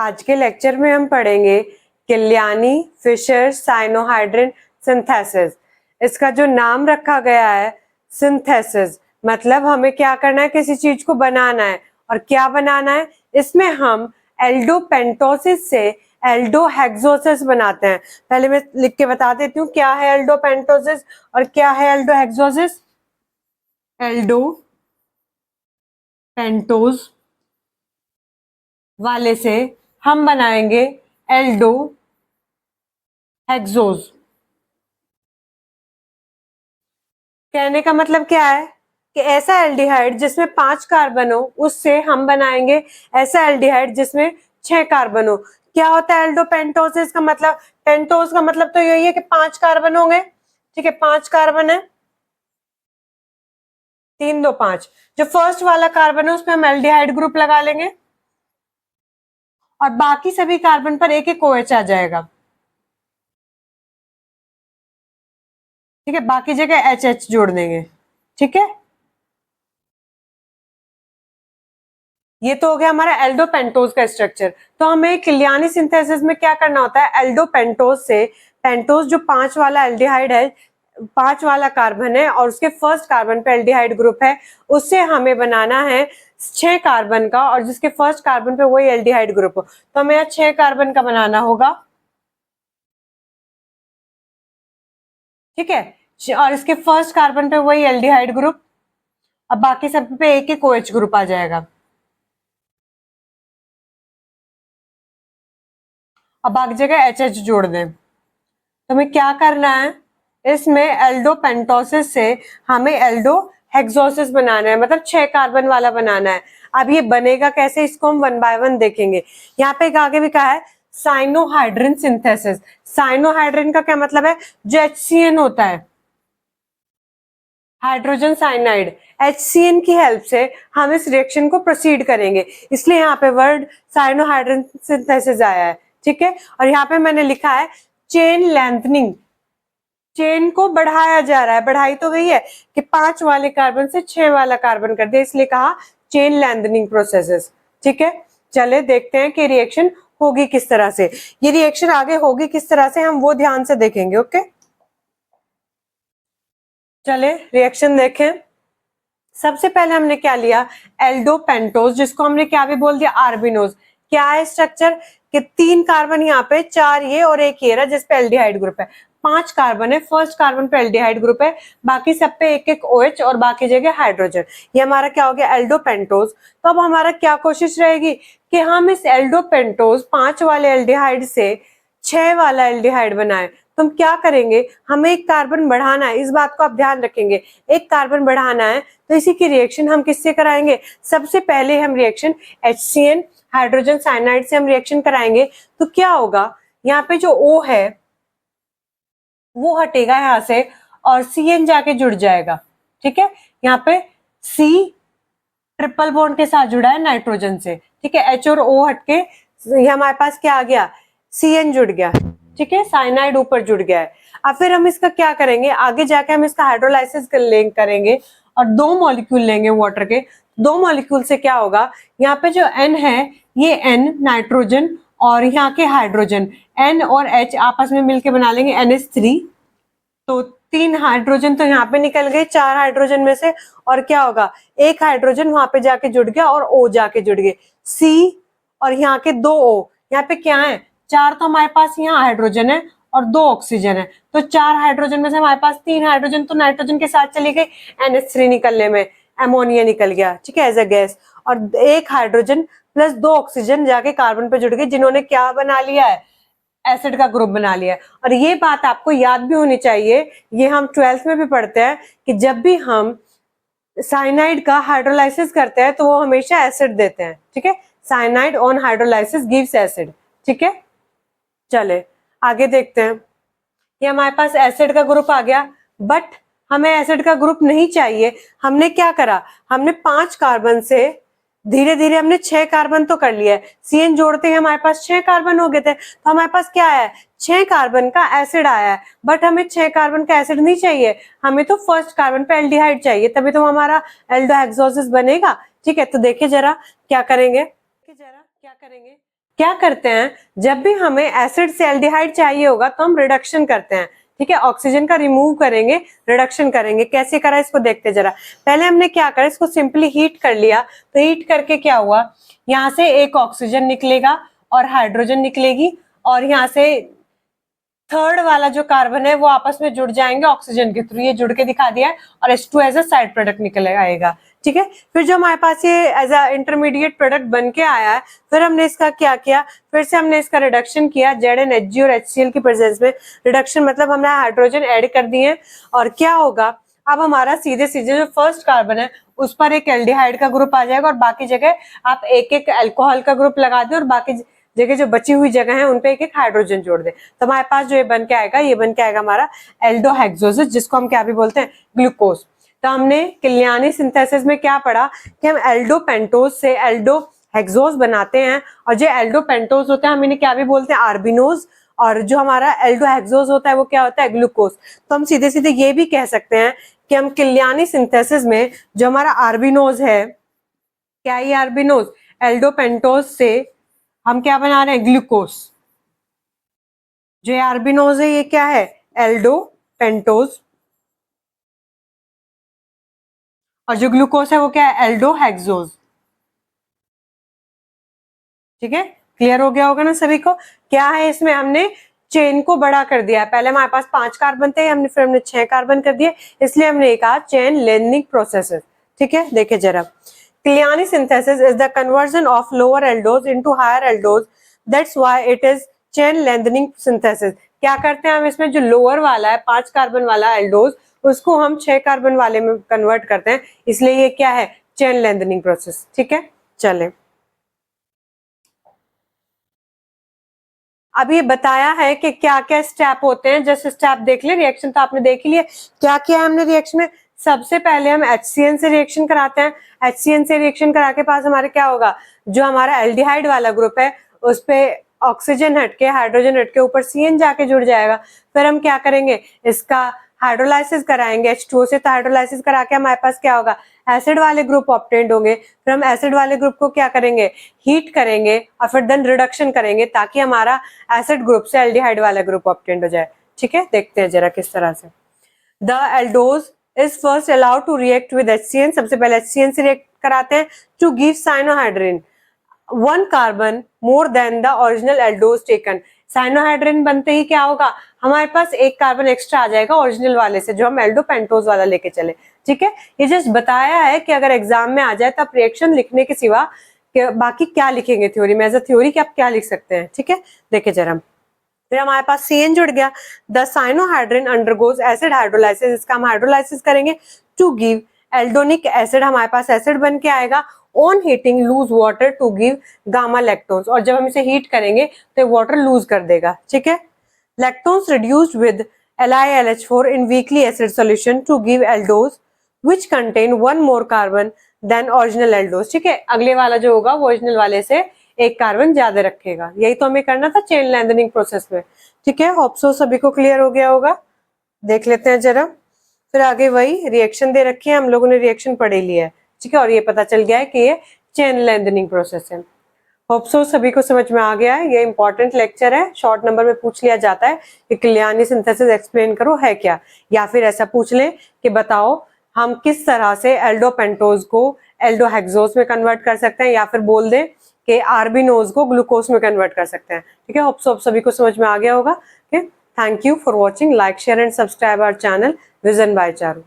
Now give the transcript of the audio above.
आज के लेक्चर में हम पढ़ेंगे किलियानी फिशर साइनोहाइड्रिन सिंथेसिस। इसका जो नाम रखा गया है सिंथेसिस, मतलब हमें क्या करना है, किसी चीज को बनाना है। और क्या बनाना है, इसमें हम एल्डोपेंटोसिस से एल्डोहेक्सोसिस बनाते हैं। पहले मैं लिख के बता देती हूँ क्या है एल्डोपेंटोसिस और क्या है एल्डोहेक्सोसिस। एल्डोपेंटोस वाले से हम बनाएंगे एल्डो हेक्सोज। कहने का मतलब क्या है कि ऐसा एल्डिहाइड जिसमें 5 कार्बन हो, उससे हम बनाएंगे ऐसा एल्डिहाइड जिसमें 6 कार्बन हो। क्या होता है एल्डोपेंटोसिस का मतलब? पेंटोस का मतलब तो यही है कि 5 कार्बन होंगे। ठीक है, 5 कार्बन है, 3 2 5। जो फर्स्ट वाला कार्बन है उसमें हम एल्डिहाइड ग्रुप लगा लेंगे और बाकी सभी कार्बन पर एक एक OH आ जाएगा। ठीक है, बाकी जगह HH जोड़ देंगे। ठीक है, ये तो हो गया हमारा एल्डोपेंटोज का स्ट्रक्चर। तो हमें किलियानी सिंथेसिस में क्या करना होता है, एल्डोपेंटोज से पेंटोज जो 5 वाला एल्डिहाइड है, 5 वाला कार्बन है और उसके फर्स्ट कार्बन पे एल्डिहाइड ग्रुप है, उससे हमें बनाना है 6 कार्बन का और जिसके फर्स्ट कार्बन पे वही एल्डिहाइड ग्रुप हो। तो हमें यहाँ 6 कार्बन का बनाना होगा। ठीक है, और इसके फर्स्ट कार्बन पे वही एल्डिहाइड ग्रुप, अब बाकी सब पे एक एक OH ग्रुप आ जाएगा। अब बाकी जगह HH जोड़ दें। तो हमें क्या करना है, इसमें एल्डोपेंटोसिस से हमें एल्डो हेक्सोसिस बनाना है, मतलब 6 कार्बन वाला बनाना है। अब ये बनेगा कैसे, इसको हम 1 बाय 1 देखेंगे। यहाँ पे आगे भी कहा है साइनोहाइड्रिन सिंथेसिस। साइनोहाइड्रिन का क्या मतलब है, जो HCN होता है, हाइड्रोजन साइनाइड, HCN की हेल्प से हम इस रिएक्शन को प्रोसीड करेंगे, इसलिए यहाँ पे वर्ड साइनोहाइड्रिन सिंथेसिस आया है। ठीक है, और यहाँ पे मैंने लिखा है चेन लेंथनिंग, चेन को बढ़ाया जा रहा है। बढ़ाई तो गई है कि 5 वाले कार्बन से 6 वाला कार्बन कर दिया, इसलिए कहा चेन लेंथनिंग प्रोसेसेस। ठीक है, चले देखते हैं कि रिएक्शन होगी किस तरह से। ये रिएक्शन आगे होगी किस तरह से, हम वो ध्यान से देखेंगे। ओके, चले रिएक्शन देखें। सबसे पहले हमने क्या लिया, एल्डोपेंटोज, जिसको हमने क्या भी बोल दिया, आर्बिनोज। क्या है स्ट्रक्चर कि 3 कार्बन यहाँ पे, 4 ये और एक ये रहा जिसपे एल्डिहाइड ग्रुप है। 5 कार्बन है, फर्स्ट कार्बन पे एल्डिहाइड ग्रुप है, बाकी सब पे एक एक OH और बाकी जगह हाइड्रोजन। ये हमारा क्या हो गया, एल्डोपेंटोज। तो अब हमारा क्या कोशिश रहेगी कि हम इस एल्डोपेंटोज 5 वाले एल्डिहाइड से 6 वाला एल्डिहाइड बनाए। तो हम क्या करेंगे, हमें एक कार्बन बढ़ाना है, इस बात को आप ध्यान रखेंगे। एक कार्बन बढ़ाना है तो इसी की रिएक्शन हम किससे कराएंगे, सबसे पहले हम रिएक्शन HCN हाइड्रोजन साइनाइड से हम रिएक्शन कराएंगे। तो क्या होगा, यहाँ पे जो O है वो हटेगा यहाँ से और CN जाके जुड़ जाएगा। ठीक है, यहाँ पे C ट्रिपल बॉन्ड के साथ जुड़ा है नाइट्रोजन से। ठीक है, H और O हटके हमारे पास क्या आ गया, CN जुड़ गया। ठीक है, साइनाइड ऊपर जुड़ गया है। अब फिर हम इसका क्या करेंगे, आगे जाके हम इसका हाइड्रोलाइसिस करेंगे और 2 मॉलिक्यूल लेंगे वाटर के। 2 मॉलिक्यूल से क्या होगा, यहाँ पे जो N है ये N नाइट्रोजन और यहाँ के हाइड्रोजन N और H आपस में मिलके बना लेंगे NH3। तो 3 हाइड्रोजन तो यहाँ पे निकल गए 4 हाइड्रोजन में से, और क्या होगा, एक हाइड्रोजन वहां पे जाके जुड़ गया और O जाके जुड़ गए, C और यहाँ के 2 O। यहाँ पे क्या है, 4 तो हमारे पास यहाँ हाइड्रोजन है और 2 ऑक्सीजन है। तो 4 हाइड्रोजन में से हमारे पास 3 हाइड्रोजन तो नाइट्रोजन के साथ चली गई, NH3 निकलने में अमोनिया निकल गया। ठीक है, एज अ गैस। और एक हाइड्रोजन प्लस 2 ऑक्सीजन जाके कार्बन पे जुड़ गए, जिन्होंने क्या बना लिया है, एसिड का ग्रुप बना लिया है। और ये बात आपको याद भी होनी चाहिए, ये हम 12th में भी पढ़ते हैं कि जब भी हम साइनाइड का हाइड्रोलाइसिस करते हैं तो वो हमेशा एसिड देते हैं। ठीक है, cyanide on hydrolysis gives acid. ठीक है, चले आगे देखते हैं। ये हमारे पास एसिड का ग्रुप आ गया, बट हमें एसिड का ग्रुप नहीं चाहिए। हमने क्या करा, हमने 5 कार्बन से धीरे धीरे हमने 6 कार्बन तो कर लिया है, CN जोड़ते ही हमारे पास 6 कार्बन हो गए थे। तो हमारे पास क्या है, 6 कार्बन का एसिड आया है, बट हमें 6 कार्बन का एसिड नहीं चाहिए, हमें तो फर्स्ट कार्बन पे एल्डिहाइड चाहिए, तभी तो हमारा एल्डोहेक्सोसिस बनेगा। ठीक है, तो देखिए जरा क्या करेंगे, क्या करते हैं, जब भी हमें एसिड से एल्डिहाइड चाहिए होगा तो हम रिडक्शन करते हैं, ठीक है, ऑक्सीजन का रिमूव करेंगे, रिडक्शन करेंगे। कैसे करा इसको देखते जरा। पहले हमने क्या करा, इसको सिंपली हीट कर लिया। तो हीट करके क्या हुआ, यहाँ से एक ऑक्सीजन निकलेगा और हाइड्रोजन निकलेगी, और यहाँ से थर्ड वाला जो कार्बन है वो आपस में जुड़ जाएंगे ऑक्सीजन के थ्रू। ये जुड़ के दिखा दिया है, और H2 as a side product निकल आएगा, ठीक है। फिर जो हमारे पास ये एज अ इंटरमीडिएट प्रोडक्ट बन के आया है, फिर हमने इसका क्या किया, फिर से हमने इसका रिडक्शन किया ZnHg और HCl की प्रेजेंस में। रिडक्शन मतलब हमने हाइड्रोजन ऐड कर दिए, और क्या होगा, अब हमारा सीधे सीधे जो फर्स्ट कार्बन है उस पर एक एल्डिहाइड का ग्रुप आ जाएगा, और बाकी जगह आप एक एक अल्कोहल का ग्रुप लगा दे, और बाकी जगह जो बची हुई जगह है उनपे एक एक हाइड्रोजन जोड़ दे। तो हमारे पास जो ये बन के आएगा, ये बन के आएगा हमारा एल्डोहेक्सोस, जिसको हम क्या भी बोलते हैं, ग्लूकोज। तो हमने किलियानी सिंथेसिस में क्या पढ़ा कि हम एल्डोपेंटोज से एल्डोहेक्सोस बनाते हैं, और जो एल्डोपेंटोज होते हैं हम इन्हें क्या भी बोलते हैं, आर्बिनोज, और जो हमारा एल्डोहेक्सोस होता है वो क्या होता है, ग्लूकोज। तो हम सीधे सीधे ये भी कह सकते हैं कि हम किलियानी सिंथेसिस में जो हमारा आर्बिनोज है, क्या ये आर्बिनोज एल्डोपेंटोज से हम क्या बना रहे हैं, ग्लूकोज। जो आर्बिनोज है ये क्या है, एल्डोपेंटोज, और जो ग्लूकोज है वो क्या है, एल्डोहेक्सोज, ठीक है। क्लियर हो गया होगा ना सभी को। क्या है इसमें, हमने चेन को बड़ा कर दिया। पहले हमारे पास 5 कार्बन थे, फिर हमने 6 कार्बन कर दिए, इसलिए हमने कहा चेन लेंथनिंग प्रोसेस, ठीक है। देखिए जरा, Kiliani synthesis is the conversion of lower aldose into higher aldose. That's why it is chain lengthening synthesis. क्या करते हैं हम इसमें, जो लोअर वाला है 5 कार्बन वाला एल्डोज, उसको हम 6 कार्बन वाले में कन्वर्ट करते हैं, इसलिए ये क्या है, चेन लेंथनिंग प्रोसेस, ठीक है। चले, अब ये बताया है कि क्या क्या स्टेप होते हैं। जस्ट स्टेप देख ले, रिएक्शन तो आपने देख ही लिया। क्या किया है हमने रिएक्शन में, सबसे पहले हम HCN से रिएक्शन कराते हैं। HCN से रिएक्शन करा के पास हमारे क्या होगा, जो हमारा एल्डिहाइड वाला ग्रुप है उस पे ऑक्सीजन हटके, हाइड्रोजन हटके ऊपर CN जाके जुड़ जाएगा। फिर हम क्या करेंगे, इसका हाइड्रोलाइसिस कराएंगे H2O से। तो हाइड्रोलाइसिस करा के हमारे पास क्या होगा, एसिड वाले ग्रुप ऑब्टेन्ड होंगे। फिर हम एसिड वाले ग्रुप को क्या करेंगे, हीट करेंगे, और फिर देन रिडक्शन करेंगे, ताकि हमारा एसिड ग्रुप से एल्डिहाइड वाला ग्रुप ऑब्टेन्ड हो जाए, ठीक है। देखते हैं जरा किस तरह से। The aldose is first allowed to react with HCN। सबसे पहले HCN से रिएक्ट कराते हैं to give cyanohydrin 1 carbon more than the original aldose taken. Cyanohydrin बनते ही क्या होगा, हमारे पास एक कार्बन एक्स्ट्रा आ जाएगा ओरिजिनल वाले से, जो हम एल्डोपेंटोज वाला लेके चले, ठीक है। ये जस्ट बताया है कि अगर एग्जाम में आ जाए तो आप रिएक्शन लिखने के सिवा बाकी क्या लिखेंगे थ्योरी में, एज अ थ्योरी कि आप क्या लिख सकते हैं, ठीक है। देखिए जरा, फिर हमारे पास CN जुड़ गया। The cyanohydrin undergoes acid hydrolysis. इसका हम हाइड्रोलाइसिस करेंगे टू गिव एल्डोनिक एसिड। हमारे पास एसिड बन के आएगा। On heating lose water to give gamma lactones. और जब हम इसे हीट करेंगे तो वाटर लूज कर देगा, ठीक है। Lactones reduced with LiLH4 in weakly acid solution to give aldose which contain 1 more carbon than original aldose, ठीक है। अगले वाला जो होगा वो ओरिजिनल वाले से एक कार्बन ज्यादा रखेगा। यही तो हमें करना था चेन लेंथनिंग प्रोसेस में, ठीक है। होप सो सभी को क्लियर हो गया होगा। देख लेते हैं जरा, फिर आगे वही रिएक्शन दे रखी है, हम लोगों ने रिएक्शन पढ़ ही लिया है, ठीक है। और ये पता चल गया है कि ये चेन लेंथनिंग प्रोसेस है। होप सो सभी को समझ में आ गया है। ये इंपॉर्टेंट लेक्चर है, शॉर्ट नंबर में पूछ लिया जाता है कि किलियानी सिंथेसिस एक्सप्लेन करो है क्या, या फिर ऐसा पूछ लें कि बताओ हम किस तरह से एल्डोपेंटोज को एल्डोहेक्सोस में कन्वर्ट कर सकते हैं, या फिर बोल दें कि आर्बिनोज को ग्लूकोज में कन्वर्ट कर सकते हैं, ठीक है। होप सो सभी को समझ में आ गया होगा। Thank you for watching. Like share and subscribe our channel vision by Charu.